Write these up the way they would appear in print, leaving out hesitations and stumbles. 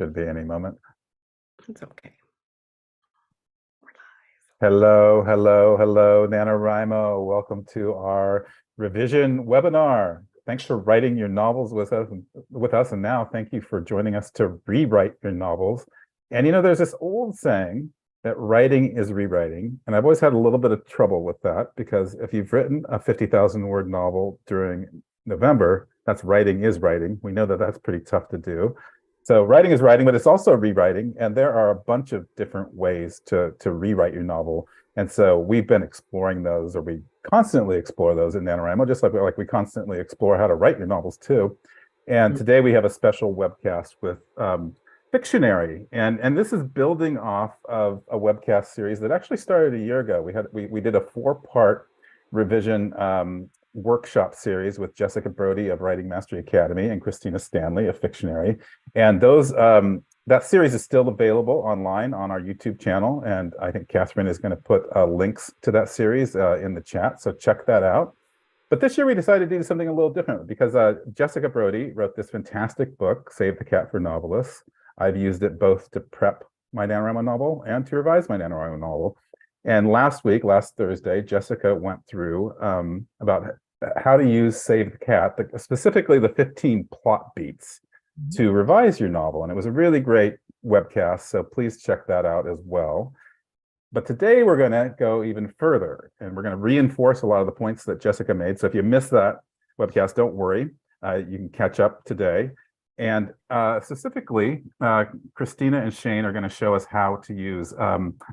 Should be any moment. It's okay. Hello, hello, hello, NaNoWriMo. Welcome to our revision webinar. Thanks for writing your novels with us, and now thank you for joining us to rewrite your novels. And there's this old saying that writing is rewriting, and I've always had a little bit of trouble with that, because if you've written a 50,000 word novel during November, that's writing is writing. We know that that's pretty tough to do. So writing is writing, but it's also rewriting, and there are a bunch of different ways to rewrite your novel. And so we've been exploring those, or we constantly explore those in NaNoWriMo, just like we constantly explore how to write your novels too. And today we have a special webcast with Fictionary, and this is building off of a webcast series that actually started a year ago. We did a 4-part revision workshop series with Jessica Brody of Writing Mastery Academy and Kristina Stanley of Fictionary. And those that series is still available online on our YouTube channel, and I think Catherine is going to put links to that series in the chat, so check that out. But this year we decided to do something a little different, because Jessica Brody wrote this fantastic book, Save the Cat for Novelists. I've used it both to prep my NaNoWriMo novel and to revise my NaNoWriMo novel. And last Thursday, Jessica went through about how to use Save the Cat, specifically the 15 plot beats to revise your novel. And it was a really great webcast, so please check that out as well. But today we're going to go even further, and we're going to reinforce a lot of the points that Jessica made. So if you missed that webcast, don't worry. You can catch up today. And specifically, Kristina and Shane are going to show us how to use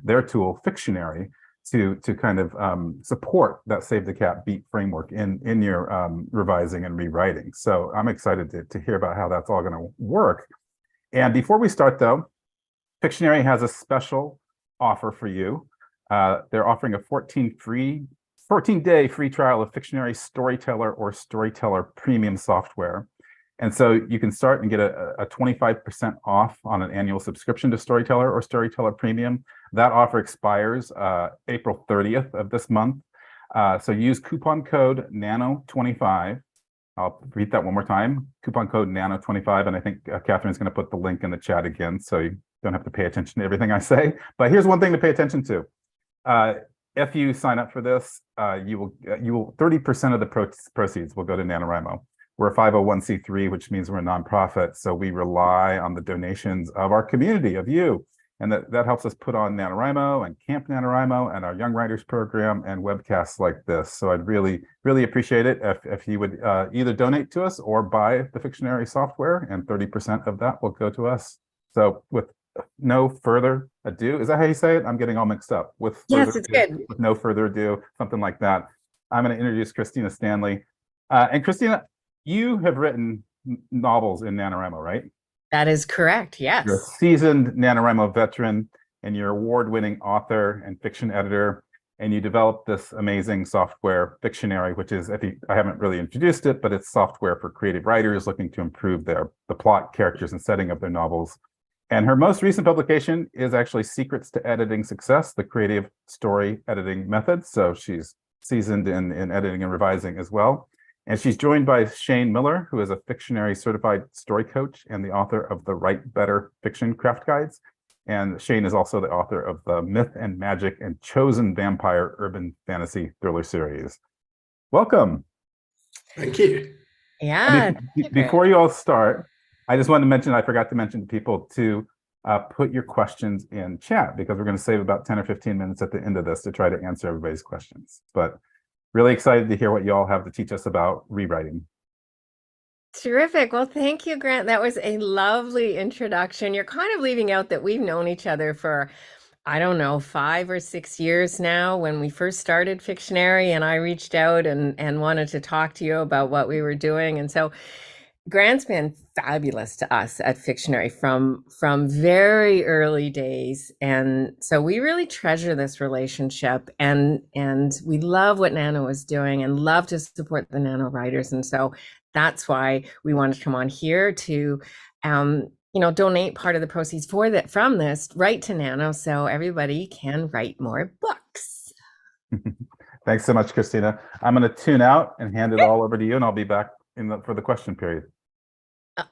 their tool, Fictionary, to kind of support that Save the Cat beat framework in your revising and rewriting. So I'm excited to hear about how that's all going to work. And before we start, though, Fictionary has a special offer for you. They're offering a 14-day free trial of Fictionary Storyteller or Storyteller Premium software. And so you can start and get a 25% off on an annual subscription to Storyteller or Storyteller Premium. That offer expires April 30th of this month. So use coupon code NANO25. I'll repeat that one more time, coupon code NANO25. And I think Catherine's going to put the link in the chat again, so you don't have to pay attention to everything I say. But here's one thing to pay attention to. If you sign up for this, you will 30% of the proceeds will go to NaNoWriMo. We're a 501c3, which means we're a nonprofit, so we rely on the donations of our community, of you. And that helps us put on NaNoWriMo and Camp NaNoWriMo and our Young Writers Program and webcasts like this. So I'd really, really appreciate it if you would either donate to us or buy the Fictionary software, and 30% of that will go to us. So with no further ado, is that how you say it? I'm getting all mixed up. Yes, it's good. With no further ado, something like that. I'm going to introduce Kristina Stanley. And Kristina, you have written novels in NaNoWriMo, right? That is correct, yes. You're a seasoned NaNoWriMo veteran, and you're award-winning author and fiction editor, and you developed this amazing software, Fictionary, which is, I haven't really introduced it, but it's software for creative writers looking to improve the plot, characters, and setting of their novels. And her most recent publication is actually Secrets to Editing Success, the creative story editing method. So she's seasoned in editing and revising as well. And she's joined by Shane Millar, who is a Fictionary Certified Story Coach and the author of the Write Better Fiction Craft Guides. And Shane is also the author of the Myth and Magic and Chosen Vampire Urban Fantasy Thriller series. Welcome. Thank you. Yeah. Before you all start, I just wanted to mention, I forgot to mention to people to put your questions in chat, because we're going to save about 10 or 15 minutes at the end of this to try to answer everybody's questions. But really excited to hear what you all have to teach us about rewriting. Terrific. Well, thank you, Grant. That was a lovely introduction. You're kind of leaving out that we've known each other for, I don't know, 5 or 6 years now. When we first started Fictionary, and I reached out and wanted to talk to you about what we were doing. And so Grant's been fabulous to us at Fictionary from very early days, and so we really treasure this relationship, and we love what Nano is doing and love to support the Nano writers, and so that's why we wanted to come on here to donate part of the proceeds from this right to Nano, so everybody can write more books. Thanks so much, Kristina. I'm going to tune out and hand it all over to you, and I'll be back for the question period.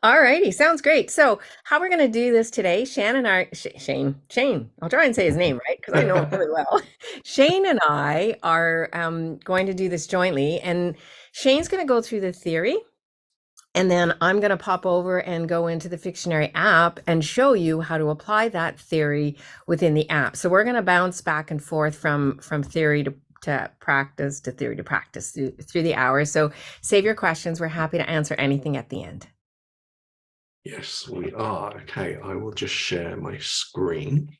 All righty, sounds great. So, how we're going to do this today, Shane, I'll try and say his name right because I know him really well. Shane and I are going to do this jointly, and Shane's going to go through the theory, and then I'm going to pop over and go into the Fictionary app and show you how to apply that theory within the app. So, we're going to bounce back and forth from theory to practice to theory to practice through the hours. So, save your questions. We're happy to answer anything at the end. Yes, we are. Okay, I will just share my screen.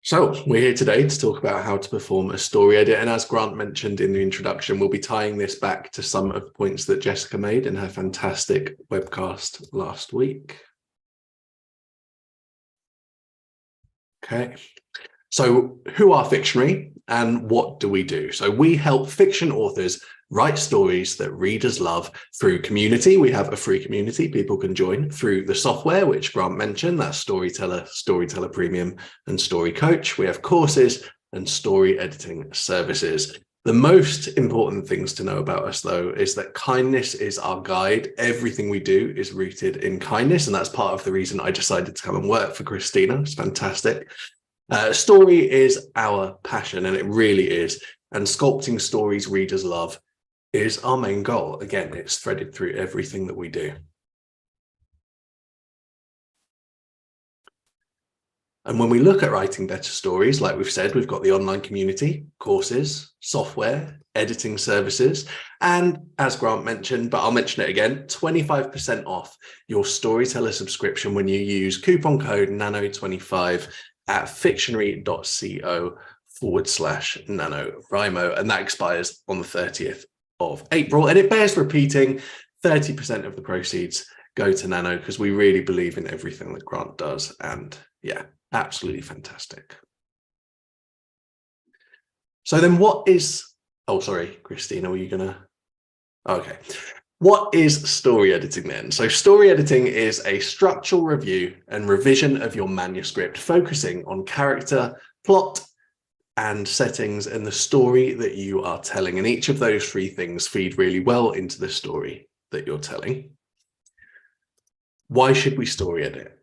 So we're here today to talk about how to perform a story edit. And as Grant mentioned in the introduction, we'll be tying this back to some of the points that Jessica made in her fantastic webcast last week. Okay. So who are Fictionary and what do we do? So we help fiction authors write stories that readers love through community. We have a free community people can join through the software, which Grant mentioned, that's Storyteller, Storyteller Premium, and Story Coach. We have courses and story editing services. The most important things to know about us, though, is that kindness is our guide. Everything we do is rooted in kindness, and that's part of the reason I decided to come and work for Kristina. It's fantastic. Story is our passion, and it really is. And sculpting stories readers love is our main goal. Again, it's threaded through everything that we do. And when we look at writing better stories, like we've said, we've got the online community, courses, software, editing services, and as Grant mentioned, but I'll mention it again, 25% off your Storyteller subscription when you use coupon code NaNo25 at fictionary.co/NaNoWriMo, and that expires on the 30th of April. And it bears repeating, 30% of the proceeds go to Nano because we really believe in everything that Grant does. And yeah, absolutely fantastic. So then what is, oh, sorry, Kristina, were you gonna? Okay. What is story editing then? So story editing is a structural review and revision of your manuscript, focusing on character, plot, and settings and the story that you are telling. And each of those three things feed really well into the story that you're telling. Why should we story edit?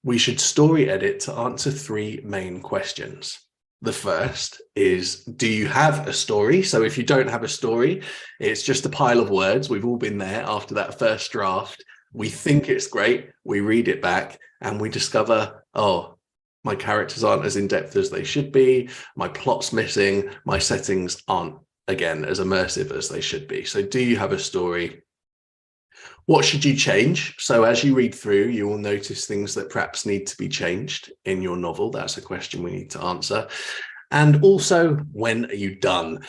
We should story edit to answer three main questions. The first is, do you have a story? So if you don't have a story, it's just a pile of words. We've all been there after that first draft. We think it's great. We read it back and we discover, oh, my characters aren't as in-depth as they should be. My plot's missing. My settings aren't, again, as immersive as they should be. So do you have a story? What should you change? So as you read through, you will notice things that perhaps need to be changed in your novel. That's a question we need to answer. And also, when are you done?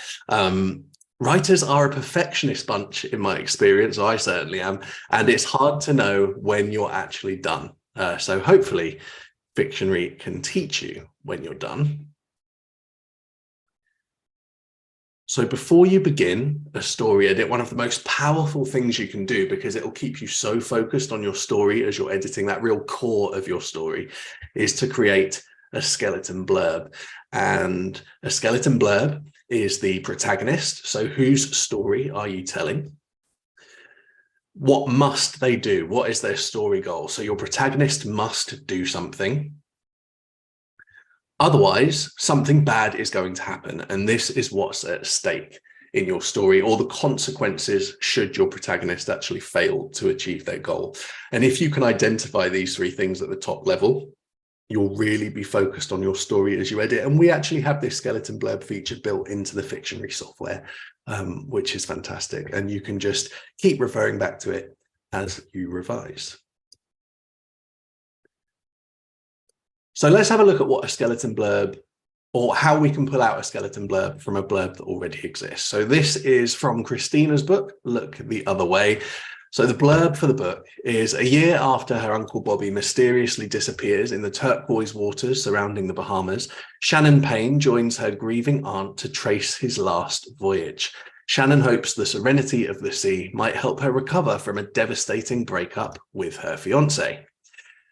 Writers are a perfectionist bunch in my experience. I certainly am. And it's hard to know when you're actually done. So hopefully, Fictionary can teach you when you're done. So before you begin a story edit, one of the most powerful things you can do, because it will keep you so focused on your story as you're editing, that real core of your story, is to create a skeleton blurb. And a skeleton blurb is the protagonist. So whose story are you telling? What must they do? What is their story goal? So your protagonist must do something. Otherwise, something bad is going to happen. And this is what's at stake in your story, or the consequences should your protagonist actually fail to achieve their goal. And if you can identify these three things at the top level, you'll really be focused on your story as you edit. And we actually have this skeleton blurb feature built into the Fictionary software, which is fantastic. And you can just keep referring back to it as you revise. So let's have a look at what a skeleton blurb, or how we can pull out a skeleton blurb from a blurb that already exists. So this is from Kristina's book, Look the Other Way. So the blurb for the book is: a year after her Uncle Bobby mysteriously disappears in the turquoise waters surrounding the Bahamas, Shannon Payne joins her grieving aunt to trace his last voyage. Shannon hopes the serenity of the sea might help her recover from a devastating breakup with her fiancé.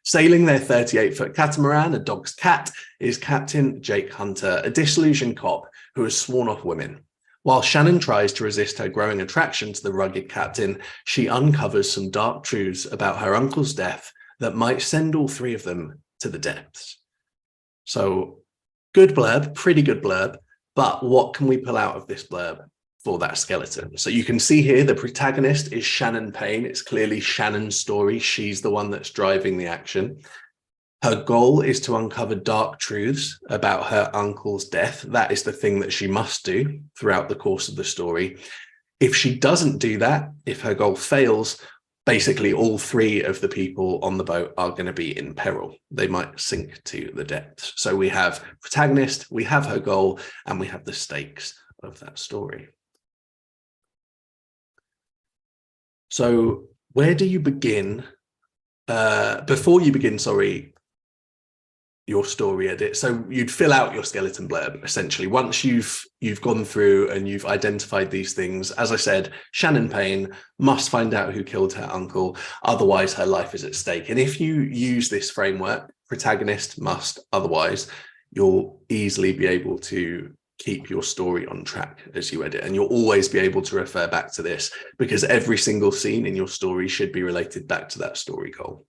Sailing their 38-foot catamaran, A Dog's Cat, is Captain Jake Hunter, a disillusioned cop who has sworn off women. While Shannon tries to resist her growing attraction to the rugged captain, she uncovers some dark truths about her uncle's death that might send all three of them to the depths. So, good blurb, pretty good blurb, but what can we pull out of this blurb for that skeleton? So you can see here the protagonist is Shannon Payne. It's clearly Shannon's story. She's the one that's driving the action. Her goal is to uncover dark truths about her uncle's death. That is the thing that she must do throughout the course of the story. If she doesn't do that, if her goal fails, basically all three of the people on the boat are going to be in peril. They might sink to the depths. So we have protagonist, we have her goal, and we have the stakes of that story. So where do you begin? Before you begin, your story edit. So you'd fill out your skeleton blurb, essentially. Once you've gone through and you've identified these things, as I said, Shannon Payne must find out who killed her uncle, otherwise her life is at stake. And if you use this framework, protagonist must, otherwise, you'll easily be able to keep your story on track as you edit. And you'll always be able to refer back to this, because every single scene in your story should be related back to that story goal.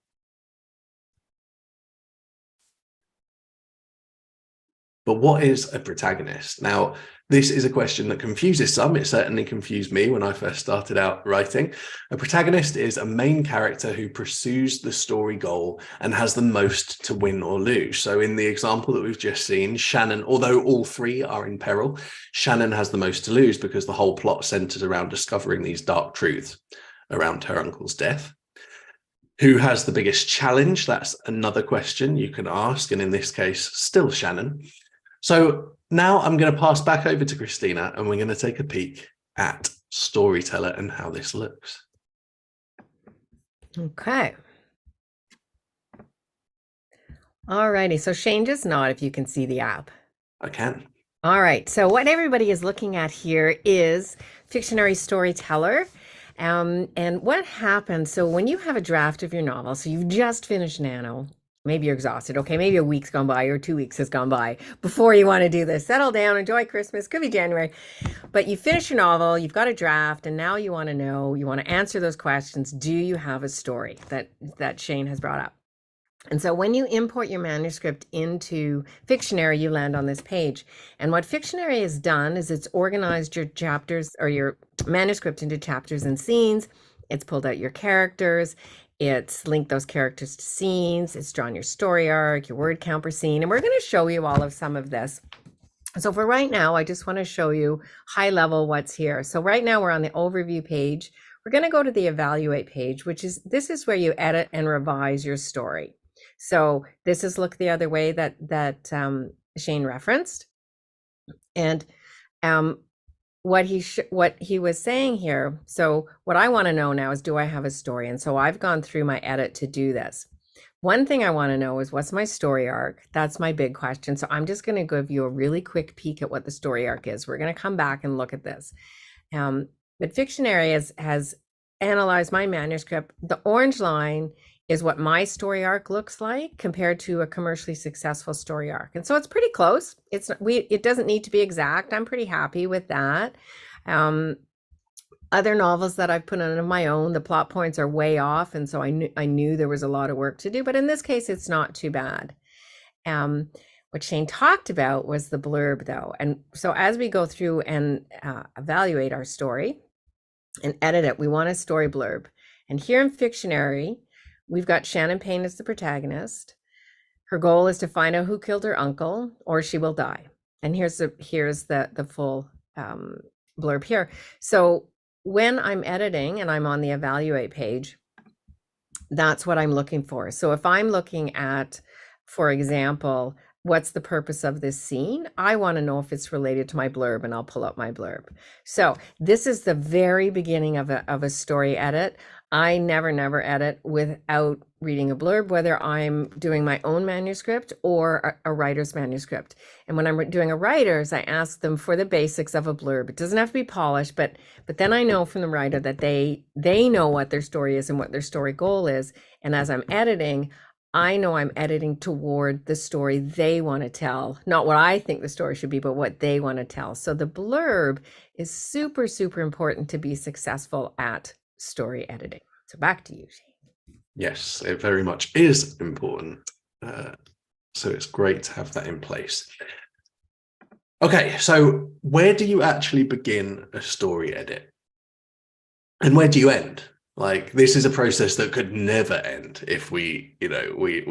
But what is a protagonist? Now, this is a question that confuses some. It certainly confused me when I first started out writing. A protagonist is a main character who pursues the story goal and has the most to win or lose. So in the example that we've just seen, Shannon, although all three are in peril, Shannon has the most to lose because the whole plot centers around discovering these dark truths around her uncle's death. Who has the biggest challenge? That's another question you can ask. And in this case, still Shannon. So now I'm going to pass back over to Kristina, and we're going to take a peek at Storyteller and how this looks. Okay. All righty. So Shane, just nod if you can see the app. I can. All right. So what everybody is looking at here is Fictionary Storyteller. And what happens, so when you have a draft of your novel, so you've just finished Nano, maybe you're exhausted. Okay, maybe a week's gone by or 2 weeks has gone by before you want to do this. Settle down, enjoy Christmas, could be January. But you finish your novel, you've got a draft, and now you want to know, you want to answer those questions. Do you have a story that Shane has brought up? And so when you import your manuscript into Fictionary, you land on this page. And what Fictionary has done is it's organized your chapters or your manuscript into chapters and scenes. It's pulled out your characters. It's linked those characters to scenes. It's drawn your story arc, your word count per scene. And we're going to show you all of some of this. So for right now, I just want to show you high level what's here. So right now we're on the overview page. We're going to go to the evaluate page, this is where you edit and revise your story. So this is Look the Other Way that Shane referenced. And what he was saying here, so what I want to know now is, do I have a story? And so I've gone through my edit to do this. One thing I want to know is, what's my story arc? That's my big question. So I'm just going to give you a really quick peek at what the story arc is. We're going to come back and look at this. But Fictionary has analyzed my manuscript. The orange line is what my story arc looks like compared to a commercially successful story arc. And so it's pretty close. It doesn't need to be exact. I'm pretty happy with that. Other novels that I've put on of my own, the plot points are way off. And so I knew there was a lot of work to do, but in this case, it's not too bad. What Shane talked about was the blurb though. And so as we go through and evaluate our story and edit it, we want a story blurb. And here in Fictionary, we've got Shannon Payne as the protagonist. Her goal is to find out who killed her uncle, or she will die. And here's the full blurb here. So when I'm editing and I'm on the evaluate page, that's what I'm looking for. So if I'm looking at, for example, what's the purpose of this scene? I want to know if it's related to my blurb, and I'll pull up my blurb. So this is the very beginning of a story edit. I never edit without reading a blurb, whether I'm doing my own manuscript or a writer's manuscript. And when I'm doing a writer's, I ask them for the basics of a blurb. It doesn't have to be polished, but then I know from the writer that they know what their story is and what their story goal is. And as I'm editing, I know I'm editing toward the story they want to tell, not what I think the story should be, but what they want to tell. So the blurb is super, super important to be successful at story editing. So back to you, Shane. Yes, it very much is important. So it's great to have that in place. Okay, so where do you actually begin a story edit? And where do you end? Like, this is a process that could never end if we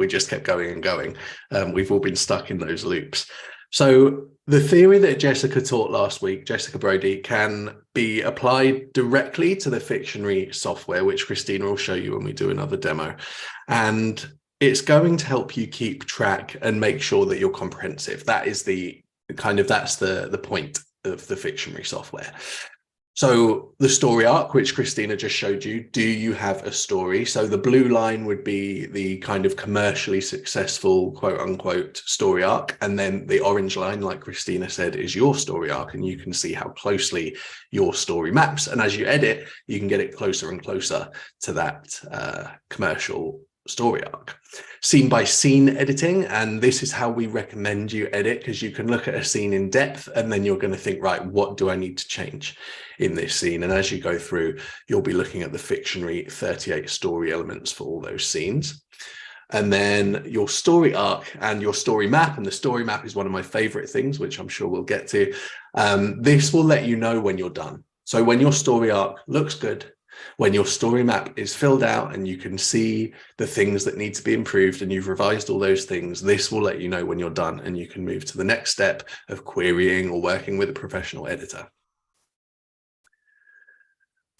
just kept going and going. We've all been stuck in those loops. So the theory that Jessica taught last week, Jessica Brody, can be applied directly to the Fictionary software, which Kristina will show you when we do another demo. And it's going to help you keep track and make sure that you're comprehensive. That is that's the point of the Fictionary software. So the story arc, which Kristina just showed you, do you have a story? So the blue line would be the kind of commercially successful, quote unquote, story arc. And then the orange line, like Kristina said, is your story arc. And you can see how closely your story maps. And as you edit, you can get it closer and closer to that commercial story arc. Scene by scene editing, and this is how we recommend you edit, because you can look at a scene in depth and then you're going to think, right, what do I need to change in this scene? And as you go through, you'll be looking at the Fictionary 38 story elements for all those scenes. And then your story arc and your story map, and the story map is one of my favorite things, which I'm sure we'll get to. This will let you know when you're done. So when your story arc looks good, when your story map is filled out and you can see the things that need to be improved and you've revised all those things, this will let you know when you're done and you can move to the next step of querying or working with a professional editor.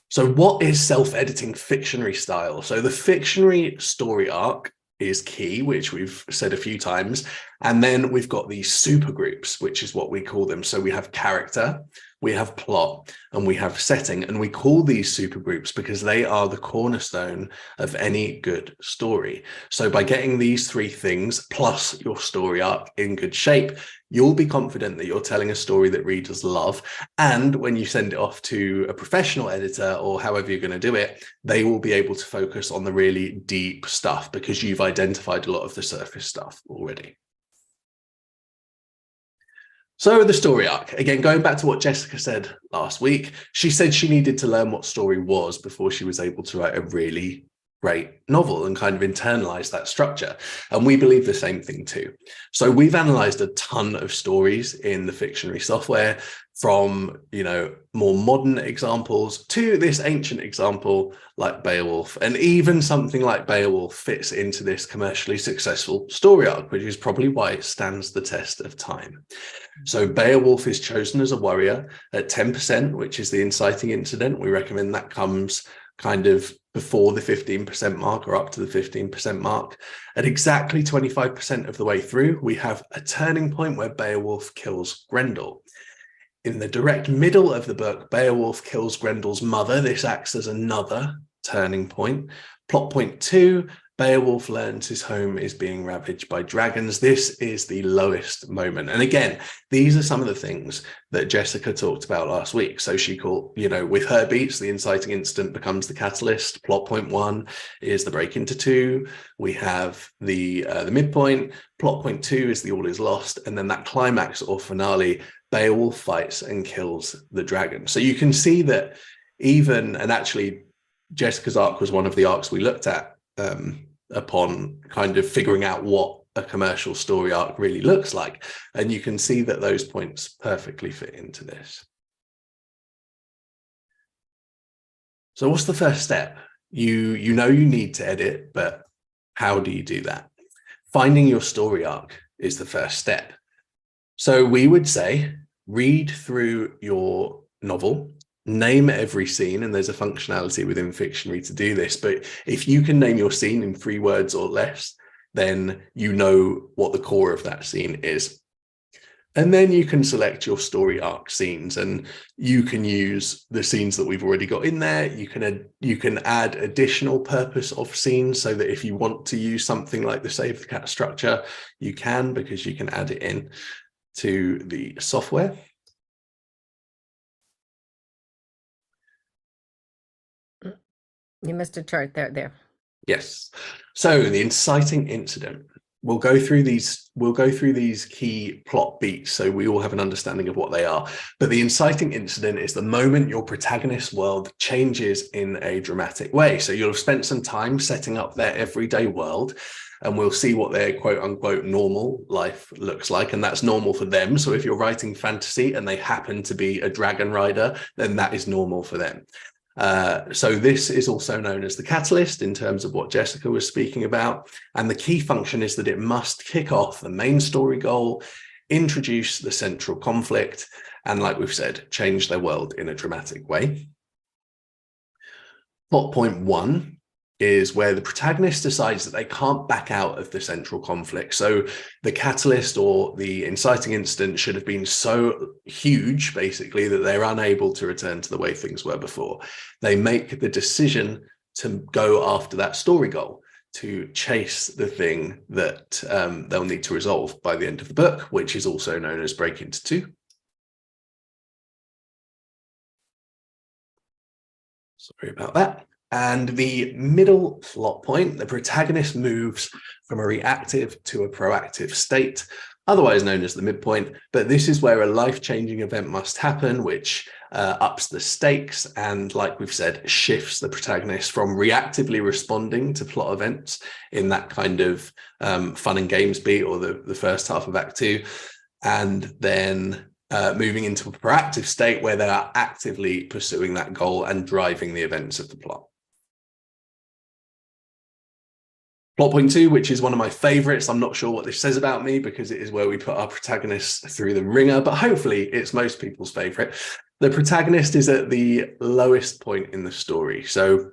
So what is self-editing Fictionary style? So the Fictionary story arc is key, which we've said a few times. And then we've got these super groups, which is what we call them. So we have character, we have plot, and we have setting. And we call these super groups because they are the cornerstone of any good story. So by getting these three things plus your story arc in good shape, you'll be confident that you're telling a story that readers love. And when you send it off to a professional editor or however you're going to do it, they will be able to focus on the really deep stuff because you've identified a lot of the surface stuff already. So the story arc, again, going back to what Jessica said last week, she said she needed to learn what story was before she was able to write a really great novel and kind of internalize that structure. And we believe the same thing too. So we've analyzed a ton of stories in the Fictionary software, from, more modern examples to this ancient example like Beowulf. And even something like Beowulf fits into this commercially successful story arc, which is probably why it stands the test of time. So Beowulf is chosen as a warrior at 10%, which is the inciting incident. We recommend that comes kind of before the 15% mark or up to the 15% mark. At exactly 25% of the way through, we have a turning point where Beowulf kills Grendel. In the direct middle of the book, Beowulf kills Grendel's mother. This acts as another turning point. Plot point 2, Beowulf learns his home is being ravaged by dragons. This is the lowest moment. And again, these are some of the things that Jessica talked about last week. So she called, with her beats, the inciting incident becomes the catalyst. Plot point 1 is the break into 2. We have the midpoint. Plot point 2 is the all is lost. And then that climax or finale, Beowulf fights and kills the dragon. So you can see that and actually Jessica's arc was one of the arcs we looked at upon kind of figuring out what a commercial story arc really looks like. And you can see that those points perfectly fit into this. So what's the first step? You need to edit, but how do you do that? Finding your story arc is the first step. So we would say, read through your novel, name every scene, and there's a functionality within Fictionary to do this. But if you can name your scene in 3 words or less, then you know what the core of that scene is. And then you can select your story arc scenes, and you can use the scenes that we've already got in there. You can add additional purpose of scenes, so that if you want to use something like the save the cat structure, you can, because you can add it in to the software. You missed a chart there. Yes. So the inciting incident. We'll go through these key plot beats so we all have an understanding of what they are. But the inciting incident is the moment your protagonist's world changes in a dramatic way. So you'll have spent some time setting up their everyday world, and we'll see what their quote unquote normal life looks like. And that's normal for them. So if you're writing fantasy and they happen to be a dragon rider, then that is normal for them. So this is also known as the catalyst in terms of what Jessica was speaking about. And the key function is that it must kick off the main story goal, introduce the central conflict, and like we've said, change their world in a dramatic way. Plot point 1 is where the protagonist decides that they can't back out of the central conflict. So the catalyst or the inciting incident should have been so huge, basically, that they're unable to return to the way things were before. They make the decision to go after that story goal, to chase the thing that they'll need to resolve by the end of the book, which is also known as break into two. Sorry about that. And the middle plot point, the protagonist moves from a reactive to a proactive state, otherwise known as the midpoint. But this is where a life-changing event must happen, which ups the stakes and, like we've said, shifts the protagonist from reactively responding to plot events in that kind of fun and games beat or the first half of Act 2, and then moving into a proactive state where they are actively pursuing that goal and driving the events of the plot. Plot point 2, which is one of my favorites. I'm not sure what this says about me because it is where we put our protagonist through the ringer, but hopefully it's most people's favorite. The protagonist is at the lowest point in the story. So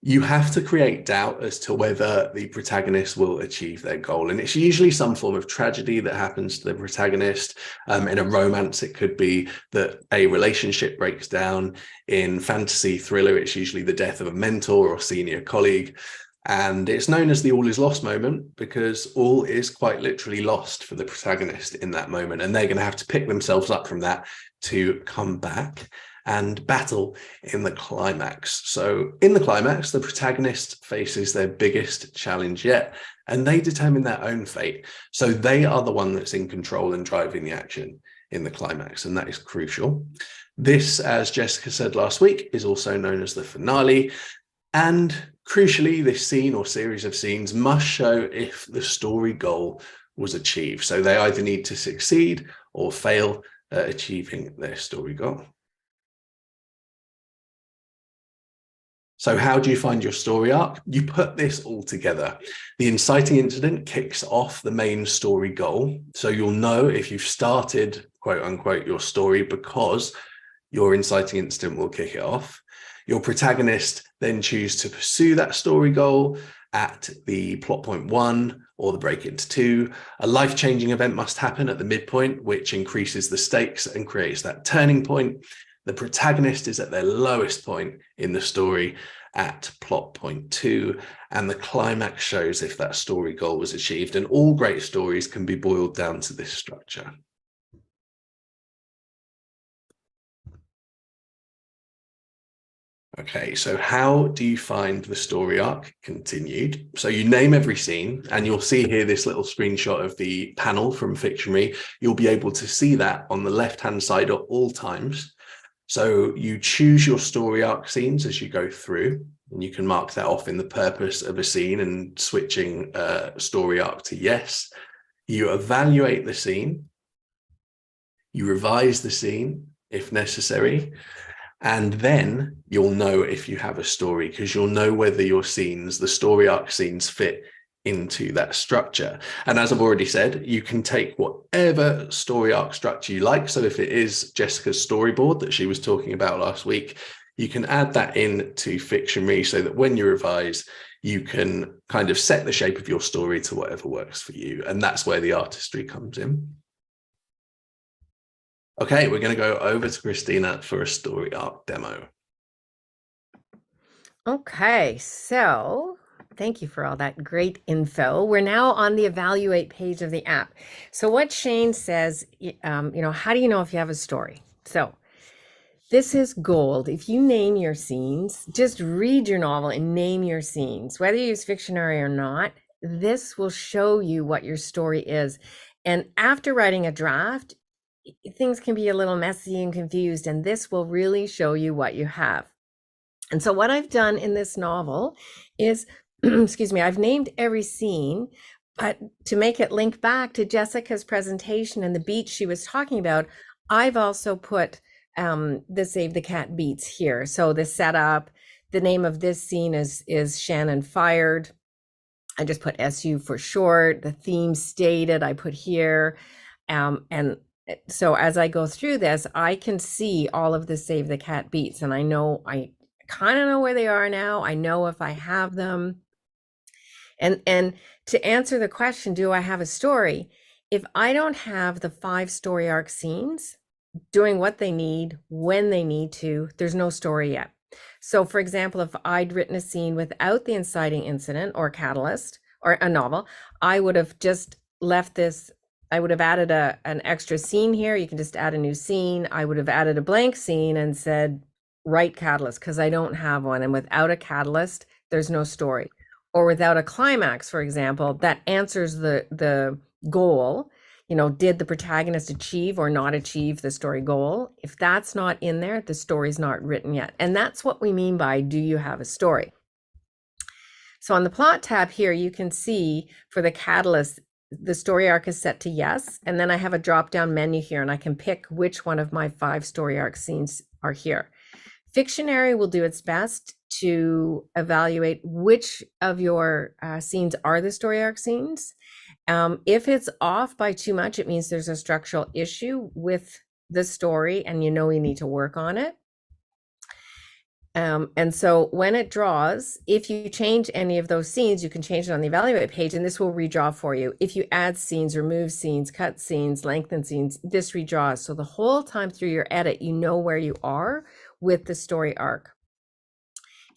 you have to create doubt as to whether the protagonist will achieve their goal. And it's usually some form of tragedy that happens to the protagonist. In a romance, it could be that a relationship breaks down. In fantasy thriller, it's usually the death of a mentor or senior colleague. And it's known as the all is lost moment because all is quite literally lost for the protagonist in that moment. And they're going to have to pick themselves up from that to come back and battle in the climax. So in the climax, the protagonist faces their biggest challenge yet, and they determine their own fate. So they are the one that's in control and driving the action in the climax, and that is crucial. This, as Jessica said last week, is also known as the finale. And crucially, this scene or series of scenes must show if the story goal was achieved. So they either need to succeed or fail at achieving their story goal. So how do you find your story arc? You put this all together. The inciting incident kicks off the main story goal. So you'll know if you've started, quote unquote, your story because your inciting incident will kick it off. Your protagonist then choose to pursue that story goal at the plot point 1 or the break into 2. A life-changing event must happen at the midpoint, which increases the stakes and creates that turning point. The protagonist is at their lowest point in the story at plot point 2, and the climax shows if that story goal was achieved. And all great stories can be boiled down to this structure. Okay, so how do you find the story arc continued? So you name every scene, and you'll see here this little screenshot of the panel from Fictionary. You'll be able to see that on the left-hand side at all times. So you choose your story arc scenes as you go through, and you can mark that off in the purpose of a scene and switching story arc to yes. You evaluate the scene. You revise the scene if necessary. And then you'll know if you have a story because you'll know whether your scenes, the story arc scenes, fit into that structure. And as I've already said, you can take whatever story arc structure you like. So if it is Jessica's storyboard that she was talking about last week, you can add that in to Fictionary so that when you revise, you can kind of set the shape of your story to whatever works for you. And that's where the artistry comes in. Okay, we're going to go over to Kristina for a story arc demo. Okay, so thank you for all that great info. We're now on the evaluate page of the app. So what Shane says, how do you know if you have a story? So This is gold. If you name your scenes, just read your novel and name your scenes, whether you use Fictionary or not, this will show you what your story is. And after writing a draft, things can be a little messy and confused, and this will really show you what you have. And so what I've done in this novel is, excuse me, I've named every scene, but to make it link back to Jessica's presentation and the beats she was talking about, I've also put the Save the Cat beats here. So the setup, the name of this scene is Shannon Fired. I just put SU for short. The theme stated, I put here. And so as I go through this, I can see all of the Save the Cat beats, and I kind of know where they are now. I know if I have them. And to answer the question, do I have a story? If I don't have the 5 story arc scenes doing what they need, when they need to, there's no story yet. So for example, if I'd written a scene without the inciting incident or catalyst or a novel, I would have just left this. I would have added an extra scene here. You can just add a new scene. I would have added a blank scene and said, write catalyst, because I don't have one. And without a catalyst, there's no story. Or without a climax, for example, that answers the goal. You know, did the protagonist achieve or not achieve the story goal? If that's not in there, the story's not written yet. And that's what we mean by, do you have a story? So on the plot tab here, you can see for the catalyst, the story arc is set to yes. And then I have a drop-down menu here, and I can pick which one of my 5 story arc scenes are here. Fictionary will do its best to evaluate which of your scenes are the story arc scenes. If it's off by too much, it means there's a structural issue with the story and you know you need to work on it. And so when it draws, if you change any of those scenes, you can change it on the evaluate page, and this will redraw for you. If you add scenes, remove scenes, cut scenes, lengthen scenes, this redraws. So the whole time through your edit, you know where you are with the story arc.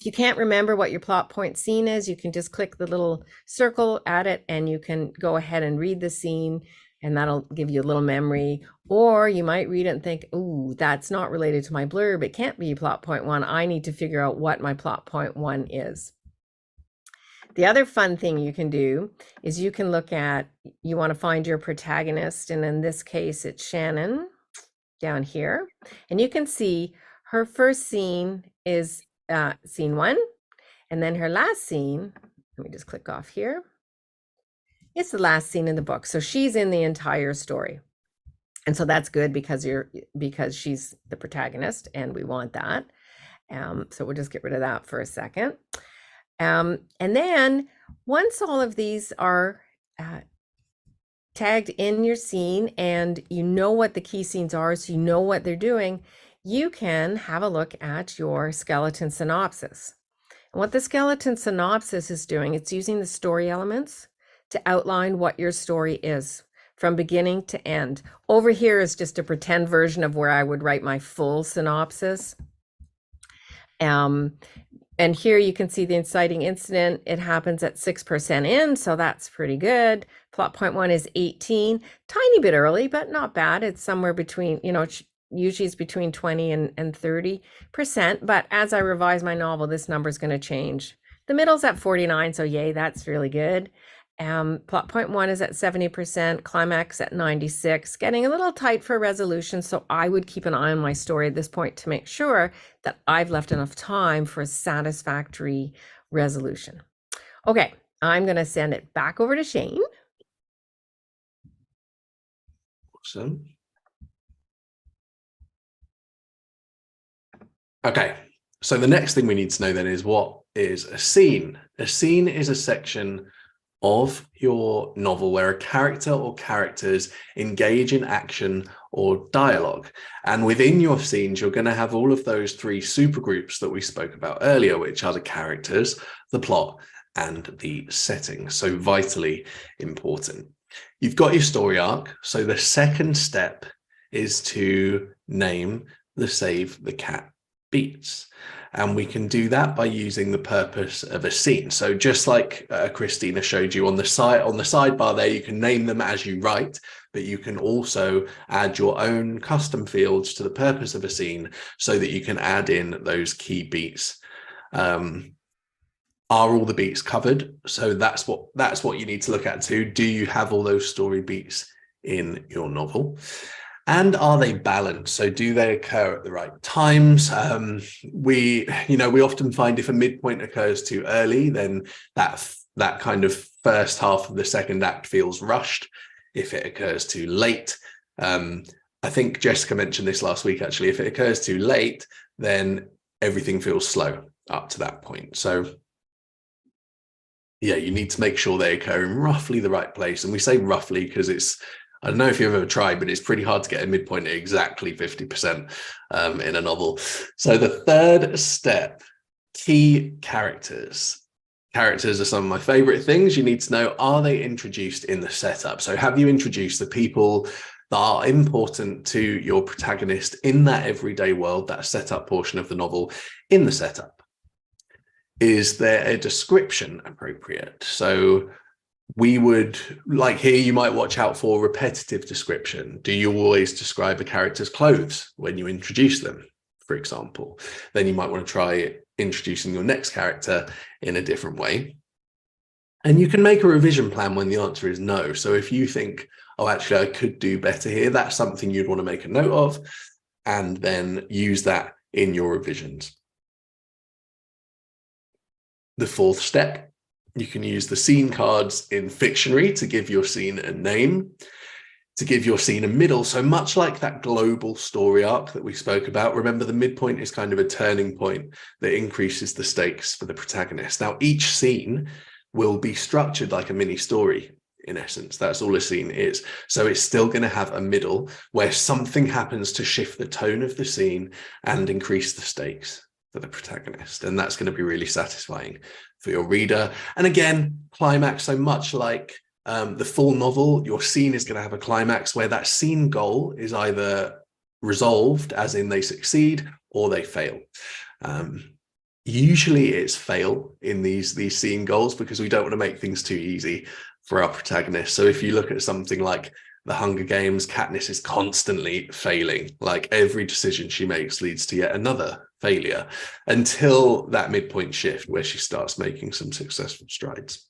If you can't remember what your plot point scene is, you can just click the little circle at it and you can go ahead and read the scene, and that'll give you a little memory. Or you might read it and think, ooh, that's not related to my blurb. It can't be plot point 1. I need to figure out what my plot point 1 is. The other fun thing you can do is you can look at, you want to find your protagonist. And in this case, it's Shannon down here. And you can see her first scene is scene 1. And then her last scene, let me just click off here. It's the last scene in the book. So she's in the entire story. And so that's good because she's the protagonist and we want that. So we'll just get rid of that for a second. And then once all of these are tagged in your scene and you know what the key scenes are, so you know what they're doing, you can have a look at your skeleton synopsis. And what the skeleton synopsis is doing, it's using the story elements to outline what your story is from beginning to end. Over here is just a pretend version of where I would write my full synopsis. And here you can see the inciting incident. It happens at 6% in, so that's pretty good. Plot point 1 is 18, tiny bit early, but not bad. It's somewhere between, usually it's between 20 and 30%. But as I revise my novel, this number is going to change. The middle's at 49, so yay, that's really good. Plot point 1 is at 70%, climax at 96, getting a little tight for resolution. So I would keep an eye on my story at this point to make sure that I've left enough time for a satisfactory resolution. Okay, I'm going to send it back over to Shane. Awesome. Okay, so the next thing we need to know then is, what is a scene? A scene is a section of your novel where a character or characters engage in action or dialogue. And within your scenes, you're going to have all of those 3 supergroups that we spoke about earlier, which are the characters, the plot, and the setting. So vitally important. You've got your story arc. So the second step is to name the Save the Cat beats. And we can do that by using the purpose of a scene. So just like Kristina showed you on the sidebar there, you can name them as you write, but you can also add your own custom fields to the purpose of a scene so that you can add in those key beats. Are all the beats covered? So that's what you need to look at too. Do you have all those story beats in your novel? And are they balanced? So do they occur at the right times? We often find if a midpoint occurs too early, then that kind of first half of the second act feels rushed. If it occurs too late, I think Jessica mentioned this last week, actually, if it occurs too late, then everything feels slow up to that point. So yeah, you need to make sure they occur in roughly the right place. And we say roughly because I don't know if you've ever tried, but it's pretty hard to get a midpoint at exactly 50% in a novel. So the third step, key characters. Characters are some of my favorite things. You need to know, are they introduced in the setup? So have you introduced the people that are important to your protagonist in that everyday world, that setup portion of the novel in the setup? Is there a description appropriate? So we would, like here, you might watch out for repetitive description. Do you always describe a character's clothes when you introduce them, for example? Then you might want to try introducing your next character in a different way. And you can make a revision plan when the answer is no. So if you think, oh, actually, I could do better here, that's something you'd want to make a note of and then use that in your revisions. The fourth step, you can use the scene cards in Fictionary to give your scene a name, to give your scene a middle. So much like that global story arc that we spoke about, remember the midpoint is kind of a turning point that increases the stakes for the protagonist. Now, each scene will be structured like a mini story. In essence, that's all a scene is. So it's still going to have a middle where something happens to shift the tone of the scene and increase the stakes for the protagonist. And that's going to be really satisfying for your reader. And again, climax, so much like the full novel, your scene is going to have a climax where that scene goal is either resolved, as in they succeed, or they fail. Usually it's fail in these scene goals because we don't want to make things too easy for our protagonist. So if you look at something like The Hunger Games, Katniss is constantly failing. Like every decision she makes leads to yet another failure until that midpoint shift where she starts making some successful strides.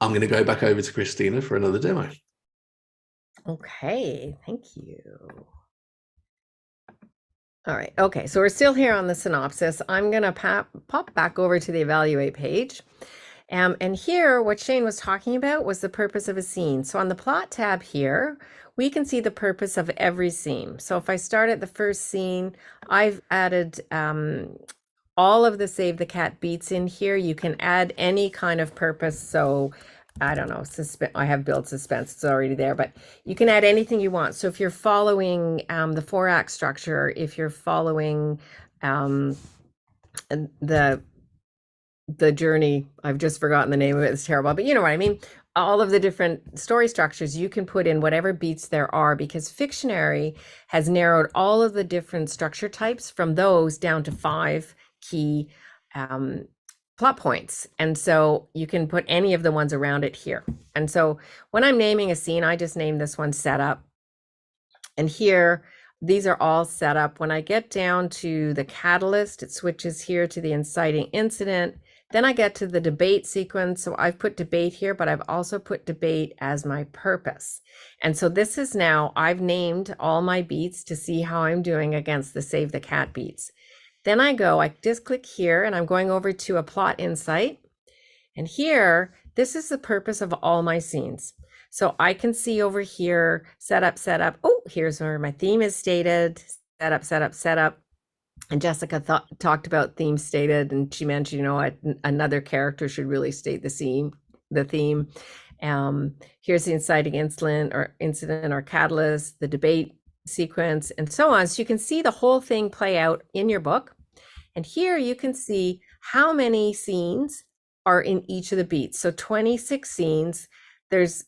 I'm going to go back over to Kristina for another demo. Okay, thank you. All right, okay, so we're still here on the synopsis. I'm going to pop back over to the evaluate page. And here, what Shane was talking about was the purpose of a scene. So on the plot tab here, we can see the purpose of every scene. So if I start at the first scene, I've added all of the Save the Cat beats in here. You can add any kind of purpose. So I don't know, I have build suspense, it's already there, but you can add anything you want. So if you're following the 4-act structure, if you're following the journey, I've just forgotten the name of it, it's terrible, but you know what I mean, all of the different story structures, you can put in whatever beats there are, because Fictionary has narrowed all of the different structure types from those down to 5 key plot points. And so you can put any of the ones around it here. And so when I'm naming a scene, I just name this one setup. And here, these are all set up. When I get down to the catalyst, it switches here to the inciting incident. Then I get to the debate sequence. So I've put debate here, but I've also put debate as my purpose. And so this is now, I've named all my beats to see how I'm doing against the Save the Cat beats. Then I just click here and I'm going over to a plot insight. And here, this is the purpose of all my scenes. So I can see over here, setup. Oh, here's where my theme is stated, setup. And Jessica talked about theme stated, and she mentioned, another character should really state the theme. Here's the inciting incident or catalyst, the debate sequence, and so on. So you can see the whole thing play out in your book. And here you can see how many scenes are in each of the beats. So 26 scenes. There's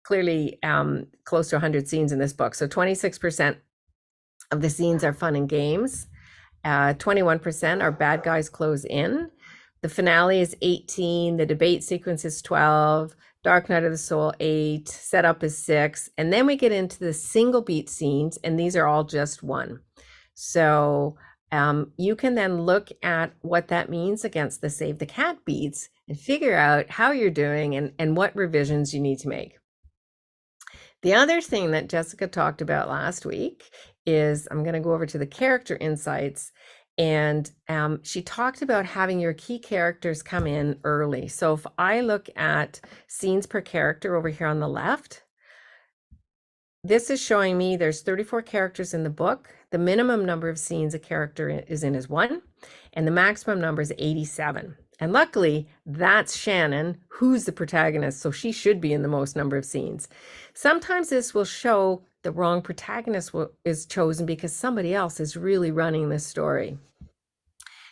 clearly close to 100 scenes in this book. So 26% of the scenes are fun and games. 21% are bad guys close in. The finale is 18. The debate sequence is 12. Dark Night of the Soul, 8. Setup is 6. And then we get into the single beat scenes, and these are all just 1. So you can then look at what that means against the Save the Cat beats and figure out how you're doing and what revisions you need to make. The other thing that Jessica talked about last week is, I'm going to go over to the character insights, and she talked about having your key characters come in early. So if I look at scenes per character over here on the left, this is showing me there's 34 characters in the book. The minimum number of scenes a character is in is 1, and the maximum number is 87. And luckily, that's Shannon, who's the protagonist, so she should be in the most number of scenes. Sometimes this will show the wrong protagonist is chosen because somebody else is really running this story.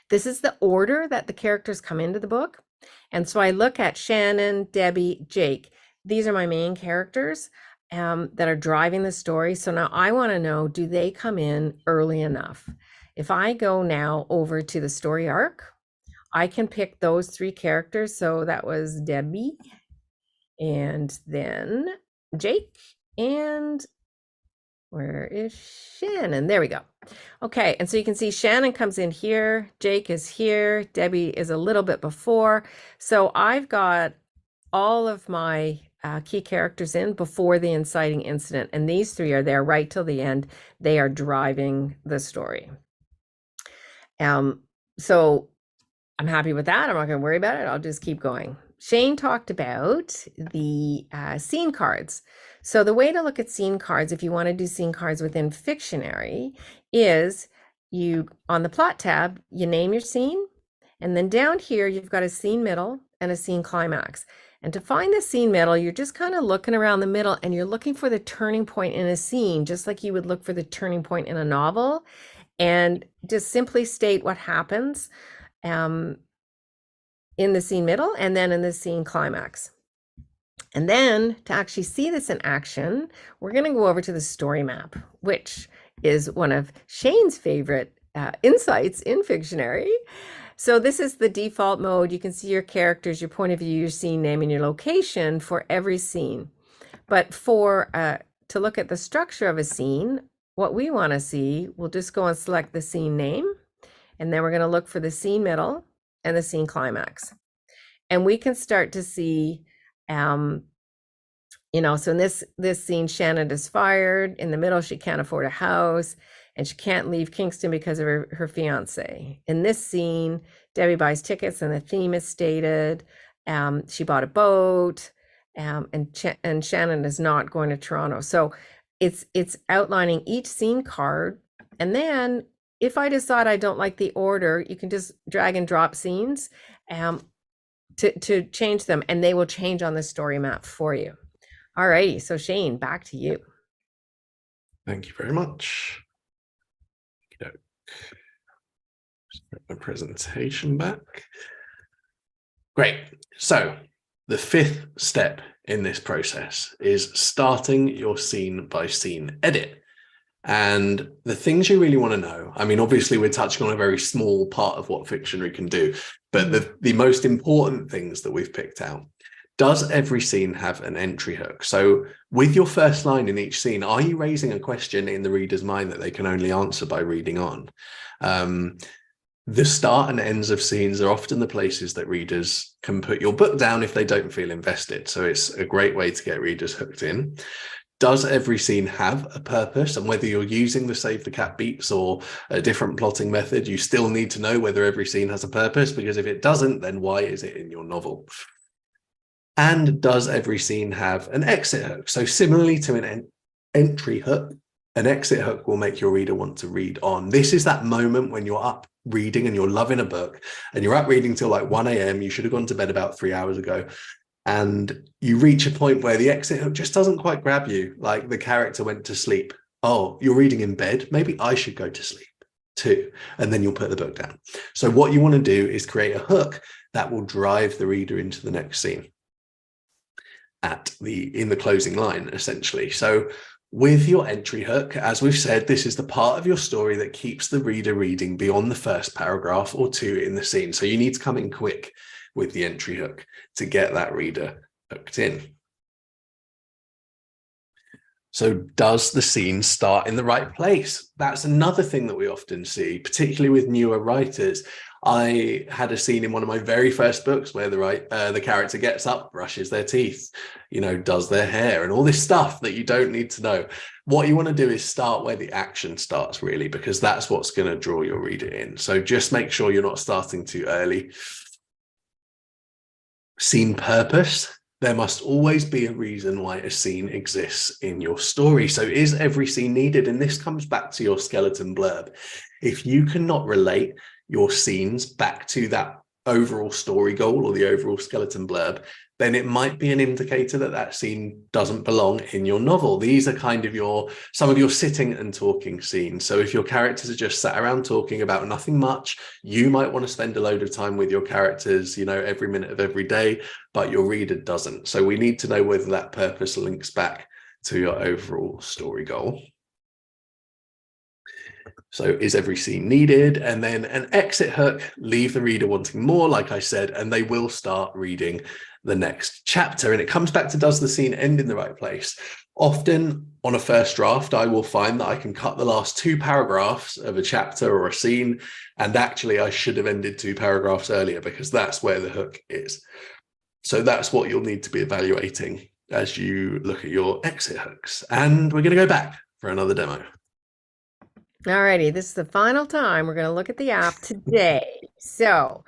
This is the order that the characters come into the book. And so I look at Shannon, Debbie, Jake. These are my main characters that are driving the story. So now I want to know, do they come in early enough? If I go now over to the story arc, I can pick those 3 characters. So that was Debbie, and then Jake, and where is Shannon? There we go. Okay, and so you can see Shannon comes in here, Jake is here, Debbie is a little bit before. So I've got all of my key characters in before the inciting incident, and these 3 are there right till the end. They are driving the story. So I'm happy with that. I'm not going to worry about it. I'll just keep going. Shane talked about the scene cards. So the way to look at scene cards, if you want to do scene cards within Fictionary, is you, on the plot tab, you name your scene, and then down here, you've got a scene middle and a scene climax. And to find the scene middle, you're just kind of looking around the middle, and you're looking for the turning point in a scene, just like you would look for the turning point in a novel, and just simply state what happens in the scene middle and then in the scene climax. And then to actually see this in action, we're going to go over to the story map, which is one of Shane's favorite insights in Fictionary. So this is the default mode. You can see your characters, your point of view, your scene name, and your location for every scene. But for to look at the structure of a scene, what we want to see, we'll just go and select the scene name, and then we're going to look for the scene middle and the scene climax. And we can start to see, so in this scene, Shannon is fired. In the middle, she can't afford a house, and she can't leave Kingston because of her fiance. In this scene, Debbie buys tickets, and the theme is stated. She bought a boat, and Shannon is not going to Toronto. So it's outlining each scene card. And then if I decide I don't like the order, you can just drag and drop scenes to change them, and they will change on the story map for you. All righty, so Shane, back to you. Thank you very much. Just put my presentation back. Great. So the 5th step in this process is starting your scene by scene edit. And the things you really want to know, I mean, obviously we're touching on a very small part of what Fictionary can do, but the most important things that we've picked out. Does every scene have an entry hook? So with your first line in each scene, are you raising a question in the reader's mind that they can only answer by reading on? The start and ends of scenes are often the places that readers can put your book down if they don't feel invested. So it's a great way to get readers hooked in. Does every scene have a purpose? And whether you're using the Save the Cat beats or a different plotting method, you still need to know whether every scene has a purpose, because if it doesn't, then why is it in your novel? And does every scene have an exit hook? So similarly to an entry hook, an exit hook will make your reader want to read on. This is that moment when you're up reading and you're loving a book and you're up reading till like 1 a.m. You should have gone to bed about 3 hours ago. And you reach a point where the exit hook just doesn't quite grab you. Like the character went to sleep. Oh, you're reading in bed. Maybe I should go to sleep too. And then you'll put the book down. So what you want to do is create a hook that will drive the reader into the next scene in the closing line, essentially. So With your entry hook, as we've said, this is the part of your story that keeps the reader reading beyond the first paragraph or two in the scene. So you need to come in quick with the entry hook to get that reader hooked in. So does the scene start in the right place? That's another thing that we often see, particularly with newer writers. I had a scene in one of my very first books where the character gets up, brushes their teeth, does their hair and all this stuff that you don't need to know. What you want to do is start where the action starts, really, because that's what's going to draw your reader in. So just make sure you're not starting too early. Scene purpose. There must always be a reason why a scene exists in your story. So is every scene needed? And this comes back to your skeleton blurb. If you cannot relate your scenes back to that overall story goal or the overall skeleton blurb, then it might be an indicator that that scene doesn't belong in your novel. These are kind of some of your sitting and talking scenes. So if your characters are just sat around talking about nothing much, you might want to spend a load of time with your characters, every minute of every day, but your reader doesn't. So we need to know whether that purpose links back to your overall story goal. So is every scene needed? And then an exit hook, leave the reader wanting more, like I said, and they will start reading the next chapter. And it comes back to, does the scene end in the right place? Often on a first draft, I will find that I can cut the last 2 paragraphs of a chapter or a scene, and actually I should have ended 2 paragraphs earlier because that's where the hook is. So that's what you'll need to be evaluating as you look at your exit hooks. And we're going to go back for another demo. Alrighty, this is the final time we're going to look at the app today. So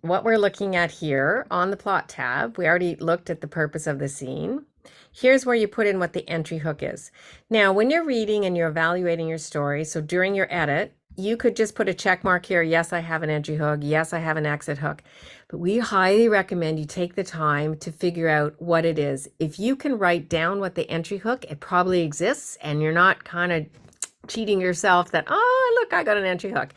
what we're looking at here on the plot tab, we already looked at the purpose of the scene. Here's where you put in what the entry hook is. Now, when you're reading and you're evaluating your story, so during your edit, you could just put a check mark here. Yes, I have an entry hook. Yes, I have an exit hook. But we highly recommend you take the time to figure out what it is. If you can write down what the entry hook, it probably exists, and you're not kind of cheating yourself that, oh, look, I got an entry hook.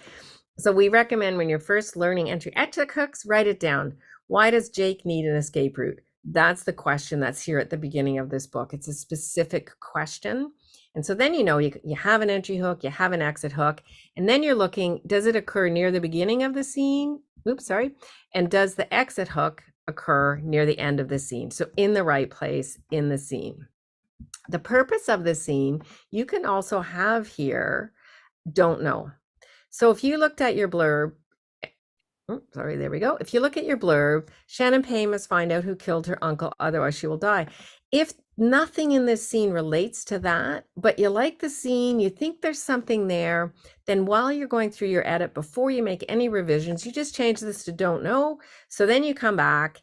So we recommend when you're first learning exit hooks, write it down. Why does Jake need an escape route? That's the question that's here at the beginning of this book. It's a specific question. And so then you have an entry hook, you have an exit hook, and then you're looking, does it occur near the beginning of the scene? Oops, sorry. And does the exit hook occur near the end of the scene? So in the right place in the scene. The purpose of the scene, you can also have here, don't know. So if you looked at your blurb, there we go. If you look at your blurb, Shannon Payne must find out who killed her uncle, otherwise she will die. If nothing in this scene relates to that, but you like the scene, you think there's something there, then while you're going through your edit, before you make any revisions, you just change this to don't know. So then you come back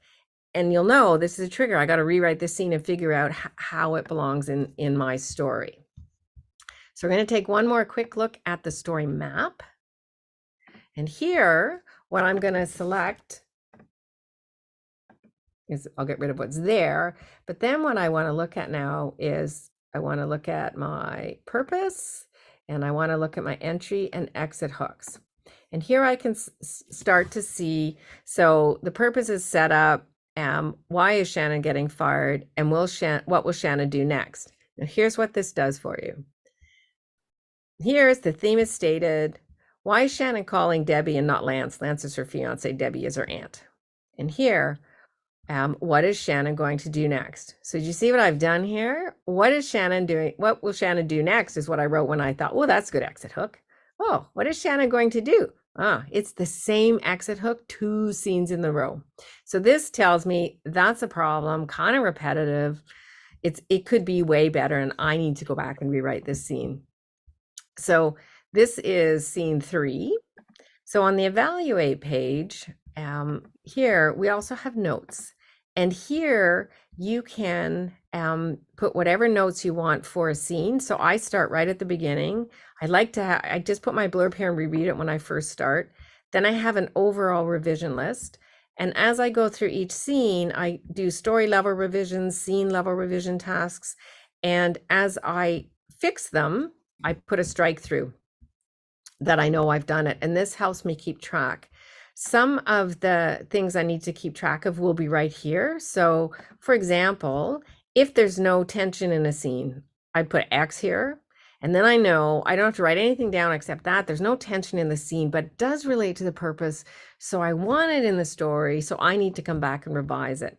and you'll know this is a trigger. I got to rewrite this scene and figure out how it belongs in my story. So we're going to take one more quick look at the story map. And here, what I'm going to select is, I'll get rid of what's there. But then what I want to look at now is I want to look at my purpose, and I want to look at my entry and exit hooks. And here I can start to see, so the purpose is set up. Why is Shannon getting fired? And what will Shannon do next? Now here's what this does for you. Here's the theme is stated. Why is Shannon calling Debbie and not Lance? Lance is her fiance, Debbie is her aunt. And here, what is Shannon going to do next? So did you see what I've done here? What is Shannon doing? What will Shannon do next is what I wrote when I thought, oh, that's a good exit hook. Oh, what is Shannon going to do? It's the same exit hook, 2 scenes in the row. So this tells me that's a problem, kind of repetitive. It could be way better, and I need to go back and rewrite this scene. So this is scene 3. So on the evaluate page, here we also have notes. And here you can put whatever notes you want for a scene. So I start right at the beginning. I just put my blurb here and reread it when I first start. Then I have an overall revision list. And as I go through each scene, I do story level revisions, scene level revision tasks. And as I fix them, I put a strike through that I know I've done it. And this helps me keep track. Some of the things I need to keep track of will be right here. So for example, if there's no tension in a scene, I put X here. And then I know I don't have to write anything down except that there's no tension in the scene, but it does relate to the purpose. So I want it in the story. So I need to come back and revise it.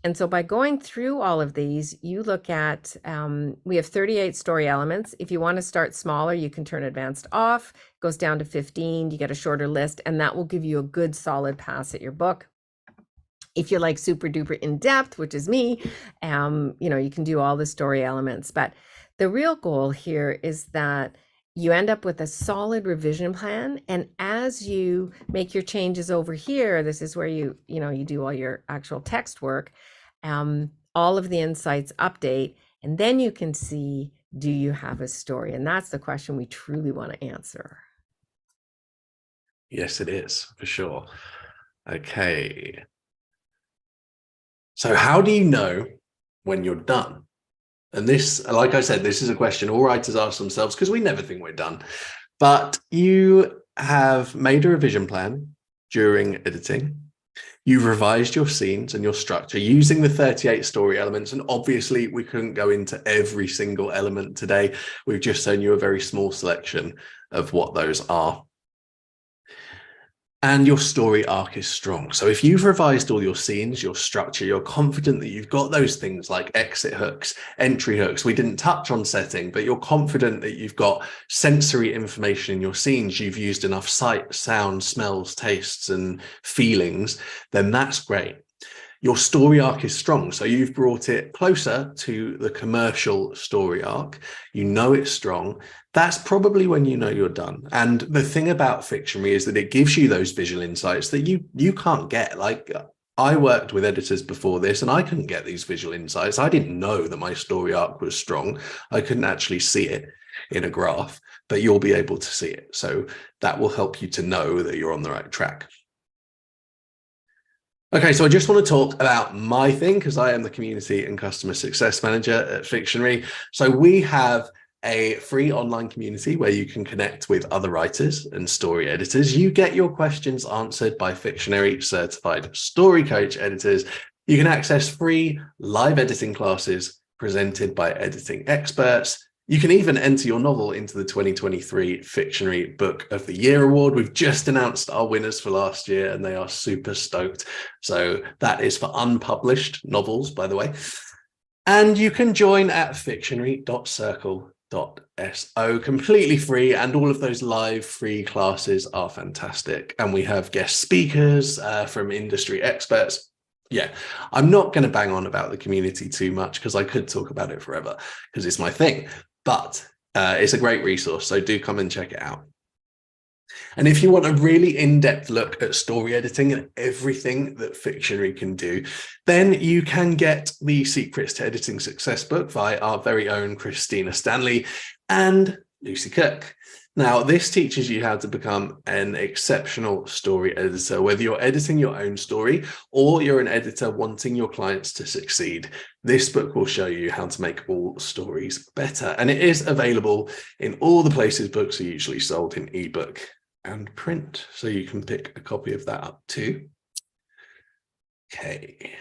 And so by going through all of these, you look at, we have 38 story elements. If you want to start smaller, you can turn advanced off, it goes down to 15, you get a shorter list, and that will give you a good solid pass at your book. If you're like super duper in depth, which is me, you can do all the story elements. But the real goal here is that you end up with a solid revision plan. And as you make your changes over here, this is where you do all your actual text work, all of the insights update, and then you can see, do you have a story? And that's the question we truly want to answer. Yes, it is, for sure. Okay. So how do you know when you're done? And this, like I said, this is a question all writers ask themselves because we never think we're done. But you have made a revision plan during editing. You've revised your scenes and your structure using the 38 story elements. And obviously, we couldn't go into every single element today. We've just shown you a very small selection of what those are. And your story arc is strong. So if you've revised all your scenes, your structure, you're confident that you've got those things like exit hooks, entry hooks. We didn't touch on setting, but you're confident that you've got sensory information in your scenes. You've used enough sight, sound, smells, tastes, and feelings, then that's great. Your story arc is strong. So you've brought it closer to the commercial story arc. You know it's strong. That's probably when you know you're done. And the thing about Fictionary is that it gives you those visual insights that you can't get. Like, I worked with editors before this and I couldn't get these visual insights. I didn't know that my story arc was strong. I couldn't actually see it in a graph, but you'll be able to see it. So that will help you to know that you're on the right track. Okay, so I just want to talk about my thing because I am the Community and Customer Success Manager at Fictionary. So we have a free online community where you can connect with other writers and story editors. You get your questions answered by Fictionary Certified Story Coach editors. You can access free live editing classes presented by editing experts. You can even enter your novel into the 2023 Fictionary Book of the Year Award. We've just announced our winners for last year and they are super stoked. So that is for unpublished novels, by the way. And you can join at fictionary.circle.so, completely free. And all of those live free classes are fantastic. And we have guest speakers from industry experts. Yeah, I'm not going to bang on about the community too much because I could talk about it forever because it's my thing. But it's a great resource, so do come and check it out. And if you want a really in-depth look at story editing and everything that Fictionary can do, then you can get the Secrets to Editing Success book by our very own Kristina Stanley and Lucy Cook. Now, this teaches you how to become an exceptional story editor, whether you're editing your own story or you're an editor wanting your clients to succeed. This book will show you how to make all stories better. And it is available in all the places books are usually sold, in ebook and print. So you can pick a copy of that up too. Okay.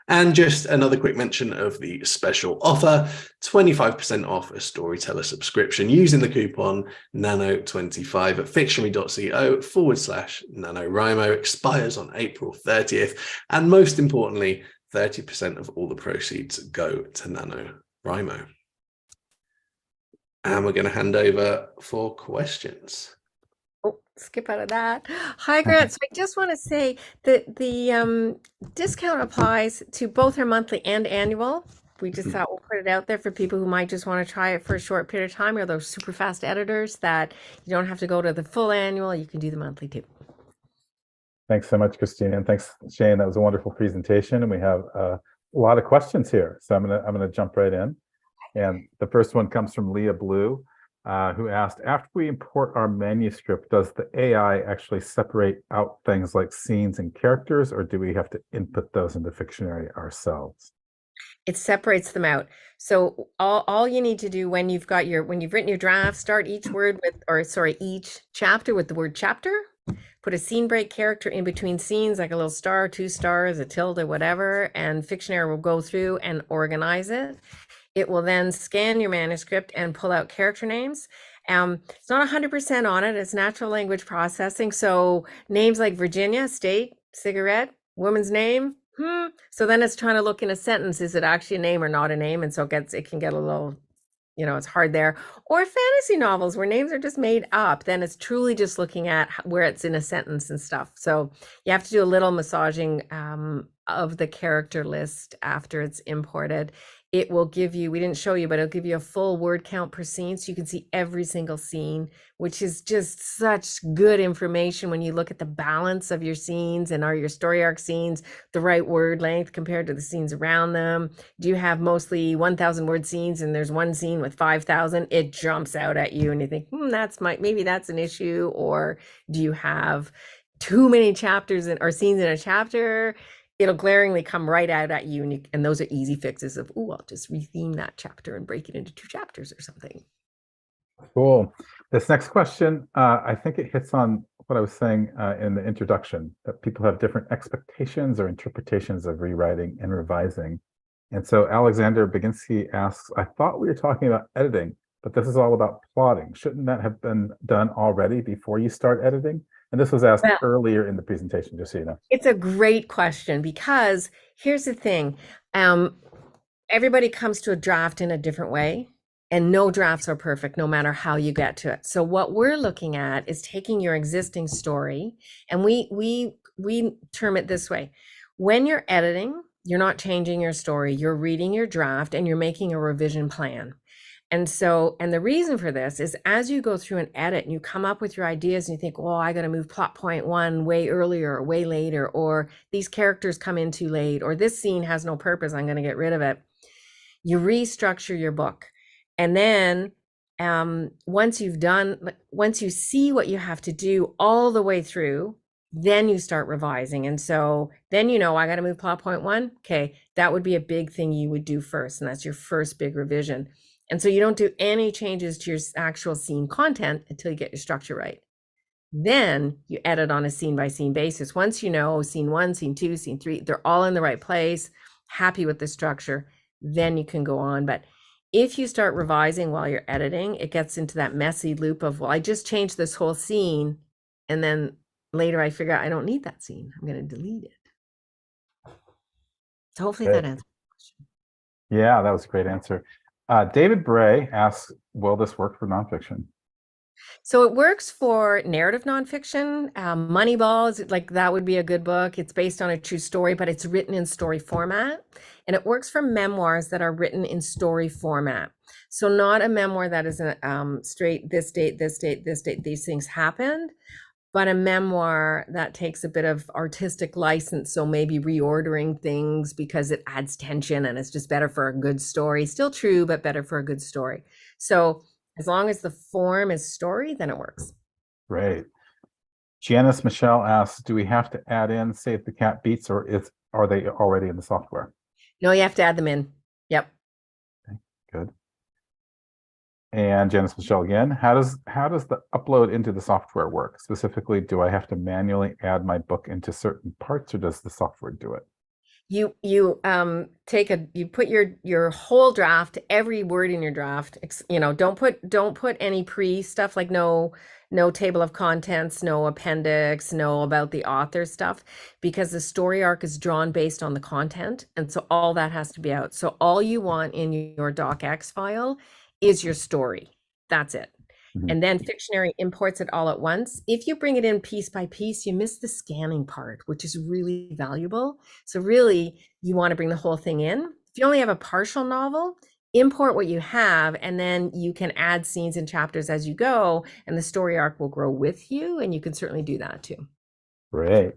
And just another quick mention of the special offer, 25% off a Storyteller subscription using the coupon NANO25 at fictionary.co/NaNoWriMo, expires on April 30th. And most importantly, 30% of all the proceeds go to NaNoWriMo. And we're going to hand over for questions. Oh, skip out of that. Hi, Grant. So I just want to say that the discount applies to both our monthly and annual. We just thought we'll put it out there for people who might just want to try it for a short period of time, or those super fast editors that you don't have to go to the full annual. You can do the monthly too. Thanks so much, Kristina, and thanks, Shane. That was a wonderful presentation, and we have a lot of questions here. So I'm gonna jump right in. And the first one comes from Leah Blue, who asked, after we import our manuscript, does the AI actually separate out things like scenes and characters, or do we have to input those into Fictionary ourselves? It separates them out. So all you need to do when you've written your draft, start each chapter with the word chapter, put a scene break character in between scenes, like a little star, 2 stars, a tilde, whatever, and Fictionary will go through and organize it. It will then scan your manuscript and pull out character names. It's not 100% on it. It's natural language processing. So names like Virginia, state, cigarette, woman's name. So then it's trying to look in a sentence. Is it actually a name or not a name? And so it can get a little, it's hard there. Or fantasy novels where names are just made up. Then it's truly just looking at where it's in a sentence and stuff. So you have to do a little massaging of the character list after it's imported. It will give you, we didn't show you, but it'll give you a full word count per scene. So you can see every single scene, which is just such good information when you look at the balance of your scenes, and are your story arc scenes the right word length compared to the scenes around them? Do you have mostly 1,000 word scenes and there's one scene with 5,000? It jumps out at you and you think, maybe that's an issue. Or do you have too many chapters or scenes in a chapter? It'll glaringly come right out at you, and those are easy fixes of, I'll just retheme that chapter and break it into 2 chapters or something. Cool. This next question, I think it hits on what I was saying in the introduction, that people have different expectations or interpretations of rewriting and revising. And so Alexander Baginski asks, I thought we were talking about editing, but this is all about plotting. Shouldn't that have been done already before you start editing? And this was asked earlier in the presentation, just so you know. It's a great question, because here's the thing. Everybody comes to a draft in a different way, and no drafts are perfect, no matter how you get to it. So what we're looking at is taking your existing story, and we term it this way. When you're editing, you're not changing your story, you're reading your draft and you're making a revision plan. And the reason for this is, as you go through and edit and you come up with your ideas and you think, I got to move plot point 1 way earlier or way later, or these characters come in too late, or this scene has no purpose, I'm going to get rid of it. You restructure your book. And then once you see what you have to do all the way through, then you start revising. And so then, I got to move plot point 1. Okay, that would be a big thing you would do first. And that's your first big revision. And so you don't do any changes to your actual scene content until you get your structure right. Then you edit on a scene by scene basis. Once you know scene 1, scene 2, scene 3, they're all in the right place, happy with the structure, then you can go on. But if you start revising while you're editing, it gets into that messy loop of, I just changed this whole scene, and then later I figure out I don't need that scene. I'm going to delete it. So hopefully that answers the question. Yeah, that was a great answer. David Bray asks, will this work for nonfiction? So it works for narrative nonfiction. Moneyball is that would be a good book. It's based on a true story, but it's written in story format. And it works for memoirs that are written in story format. So not a memoir that is a straight this date, this date, this date, these things happened, but a memoir that takes a bit of artistic license. So maybe reordering things because it adds tension and it's just better for a good story. Still true, but better for a good story. So as long as the form is story, then it works. Great. Janice Michelle asks, do we have to add in Save the Cat beats, or are they already in the software? No, you have to add them in. Yep. Okay, good. And Janice Michelle again, how does the upload into the software work? Specifically, do I have to manually add my book into certain parts, or does the software do it? You put your whole draft, every word in your draft, don't put any pre stuff, like no table of contents, no appendix, no about the author stuff, because the story arc is drawn based on the content. And so all that has to be out. So all you want in your docx file is your story. That's it. Mm-hmm. And then Fictionary imports it all at once. If you bring it in piece by piece, you miss the scanning part, which is really valuable. So really, you want to bring the whole thing in. If you only have a partial novel, import what you have, and then you can add scenes and chapters as you go, and the story arc will grow with you, and you can certainly do that too. Great.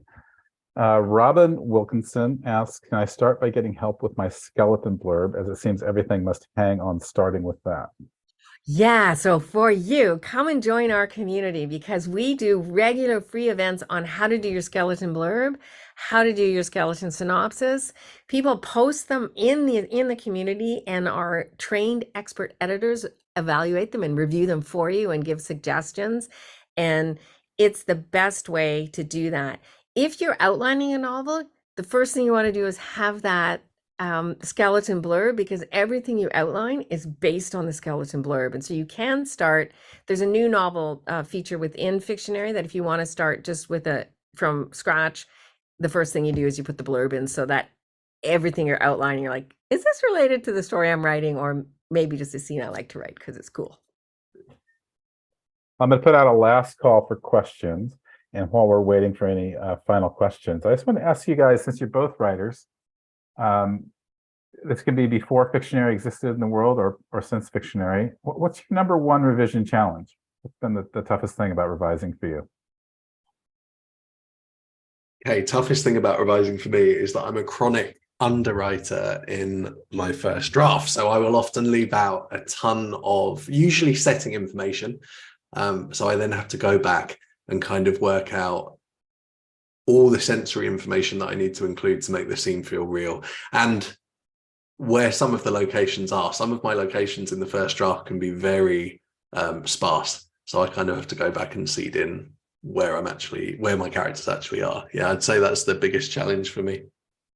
Robin Wilkinson asks, can I start by getting help with my skeleton blurb, as it seems everything must hang on starting with that? Yeah, so for you, come and join our community, because we do regular free events on how to do your skeleton blurb, how to do your skeleton synopsis. People post them in the community, and our trained expert editors evaluate them and review them for you and give suggestions. And It's the best way to do that. If you're outlining a novel, the first thing you want to do is have that skeleton blurb, because everything you outline is based on the skeleton blurb. And so you can start, there's a new novel feature within Fictionary that if you want to start just with from scratch, the first thing you do is you put the blurb in, so that everything you're outlining, you're like, is this related to the story I'm writing, or maybe just a scene I like to write because it's cool. I'm going to put out a last call for questions. And while we're waiting for any final questions, I just want to ask you guys, since you're both writers, this can be before Fictionary existed in the world or since Fictionary. What's your number one revision challenge? What's been the toughest thing about revising for you? Okay, toughest thing about revising for me is that I'm a chronic underwriter in my first draft. So I will often leave out a ton of usually setting information. So I then have to go back and kind of work out all the sensory information that I need to include to make the scene feel real, and where some of the locations are. Some of my locations in the first draft can be very sparse. So I kind of have to go back and seed in where my characters actually are. Yeah, I'd say that's the biggest challenge for me.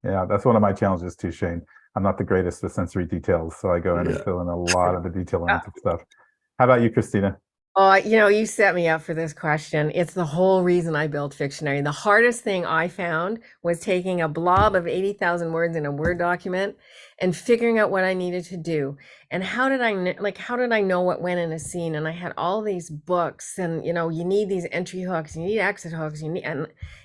Yeah, that's one of my challenges too, Shane. I'm not the greatest with sensory details, so I go in and fill in a lot of the detail-oriented stuff. How about you, Kristina? Oh, you set me up for this question. It's the whole reason I built Fictionary. The hardest thing I found was taking a blob of 80,000 words in a Word document and figuring out what I needed to do. And how did I know what went in a scene? And I had all these books, and you need these entry hooks, you need exit hooks, and you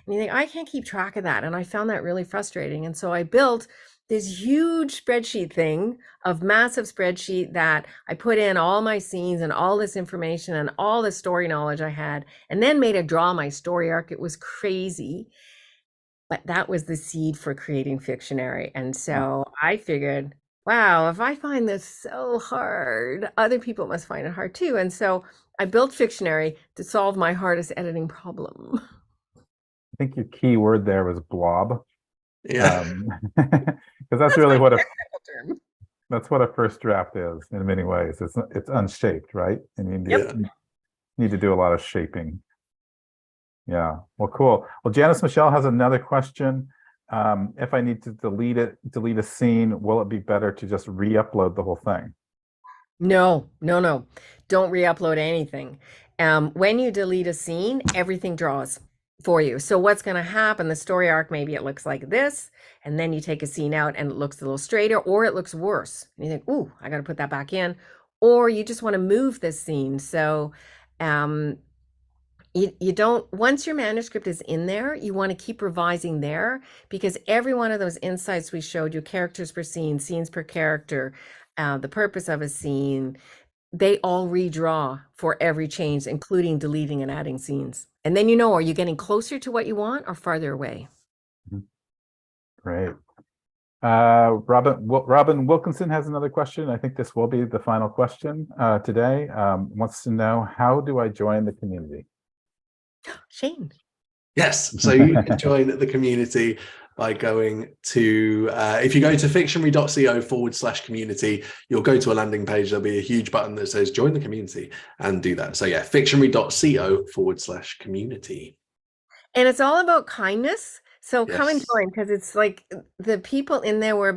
think, I can't keep track of that. And I found that really frustrating. And so I built this huge spreadsheet thing, of massive spreadsheet, that I put in all my scenes and all this information and all the story knowledge I had, and then made it draw my story arc. It was crazy, but that was the seed for creating Fictionary. And so I figured, wow, if I find this so hard, other people must find it hard too. And so I built Fictionary to solve my hardest editing problem. I think your key word there was blob. Yeah. Because that's really what a first draft is in many ways. It's unshaped, right? And you need to do a lot of shaping. Yeah. Well, cool. Well, Janice Michelle has another question. If I need to delete a scene, will it be better to just re-upload the whole thing? No. Don't re-upload anything. When you delete a scene, everything draws for you. So what's going to happen, the story arc, maybe it looks like this, and then you take a scene out and it looks a little straighter, or it looks worse. And you think, ooh, I got to put that back in. Or you just want to move this scene. So you don't, once your manuscript is in there, you want to keep revising there, because every one of those insights we showed you, characters per scene, scenes per character, the purpose of a scene, they all redraw for every change, including deleting and adding scenes. And then are you getting closer to what you want or farther away? Great. Robin Wilkinson has another question. I think this will be the final question today. Wants to know, how do I join the community? Shane. Yes, so you can join the community by going to, if you go to fictionary.co/community, you'll go to a landing page. There'll be a huge button that says join the community, and do that. So yeah, fictionary.co/community. And it's all about kindness. So come and join, because it's like the people in there, we're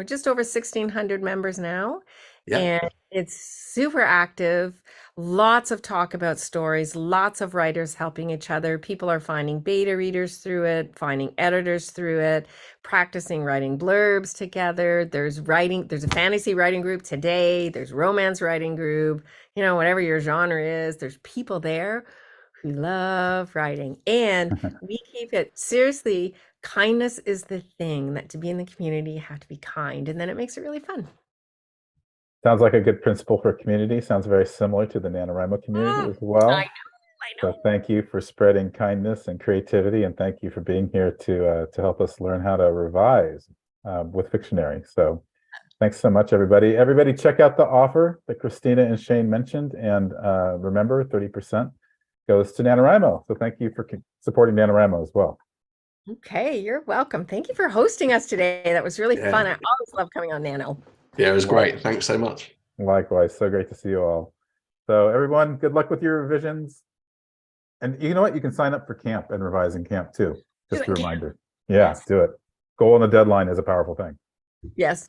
just over 1,600 members now. Yeah. And it's super active. Lots of talk about stories, lots of writers helping each other. People are finding beta readers through it, finding editors through it, practicing writing blurbs together. There's a fantasy writing group today. There's romance writing group, whatever your genre is, there's people there who love writing. And we keep it, seriously, kindness is the thing, that to be in the community, you have to be kind, and then it makes it really fun. Sounds like a good principle for community. Sounds very similar to the NaNoWriMo community as well. I know. So thank you for spreading kindness and creativity, and thank you for being here to help us learn how to revise with Fictionary. So thanks so much, everybody. Everybody check out the offer that Kristina and Shane mentioned, and remember, 30% goes to NaNoWriMo. So thank you for supporting NaNoWriMo as well. Okay, you're welcome. Thank you for hosting us today. That was really fun. I always love coming on Nano. Yeah, it was great. Thanks so much. Likewise. So great to see you all. So everyone, good luck with your revisions. And you know what? You can sign up for camp and revise in camp too. Just a Do it. reminder. Yeah, Yes. do it. Goal on a deadline is a powerful thing. Yes.